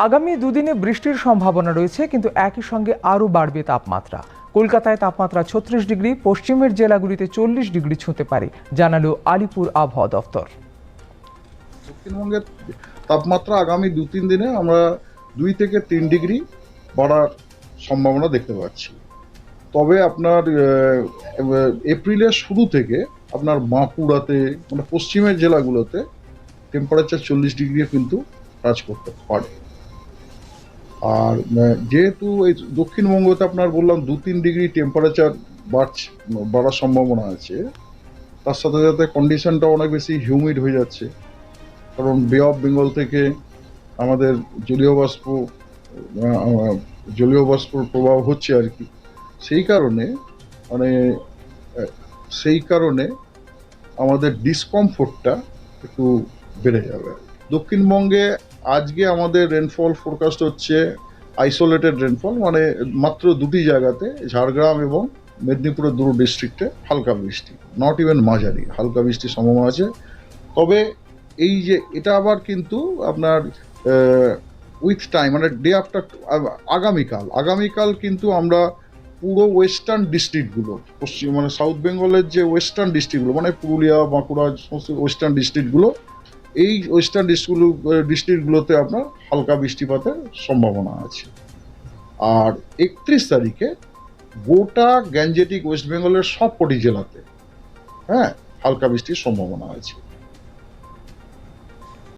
আগামী দুদিনে বৃষ্টির সম্ভাবনা রয়েছে, কিন্তু একই সঙ্গে আরও বাড়বে তাপমাত্রা। কলকাতায় তাপমাত্রা 36 ডিগ্রি, পশ্চিমের জেলাগুলিতে 40 ডিগ্রি ছুঁতে পারে, জানালো আলিপুর আবহাওয়া দফতর। দক্ষিণবঙ্গের তাপমাত্রা আগামী 2-3 দিনে আমরা 2 থেকে 3 ডিগ্রি বাড়ার সম্ভাবনা দেখতে পাচ্ছি। তবে আপনার এপ্রিলের শুরু থেকে আপনার বাঁকুড়াতে, মানে পশ্চিমের জেলাগুলোতে টেম্পারেচার 40 ডিগ্রি কিন্তু টাচ করতে পারে। আর যেহেতু এই দক্ষিণবঙ্গতে আপনার বললাম 2-3 ডিগ্রি টেম্পারেচার বাড়ার সম্ভাবনা আছে, তার সাথে সাথে কন্ডিশনটা অনেক বেশি হিউমিড হয়ে যাচ্ছে, কারণ বে অফ বেঙ্গল থেকে আমাদের জলীয় বাষ্প প্রবাহ হচ্ছে আর কি। সেই কারণে মানে সেই কারণে আমাদের ডিসকমফোর্টটা একটু বেড়ে যাবে। দক্ষিণবঙ্গে আজকে আমাদের রেনফল ফোরকাস্ট হচ্ছে আইসোলেটেড রেনফল, মানে মাত্র 2টি জায়গাতে, ঝাড়গ্রাম এবং মেদিনীপুরের 2 ডিস্ট্রিক্টে হালকা বৃষ্টি, নট ইভেন মাঝারি, হালকা বৃষ্টির সম্ভাবনা আছে। তবে এই যে এটা আবার কিন্তু আপনার উইথ টাইম, মানে ডে আফটার, আগামীকাল কিন্তু আমরা পুরো ওয়েস্টার্ন ডিস্ট্রিক্টগুলো, মানে সাউথ বেঙ্গলের যে ওয়েস্টার্ন ডিস্ট্রিক্টগুলো, মানে পুরুলিয়া, বাঁকুড়া, সমস্ত ওয়েস্টার্ন ডিস্ট্রিক্টগুলো, এই ওয়েস্টার্ন ডিস্ট্রিক্টগুলোতে আপনার হালকা বৃষ্টিপাতের সম্ভাবনা আছে। আর 31 তারিখে গোটা গ্যাঞ্জেটিক ওয়েস্ট বেঙ্গলের সবকটি জেলাতে হালকা বৃষ্টির সম্ভাবনা আছে।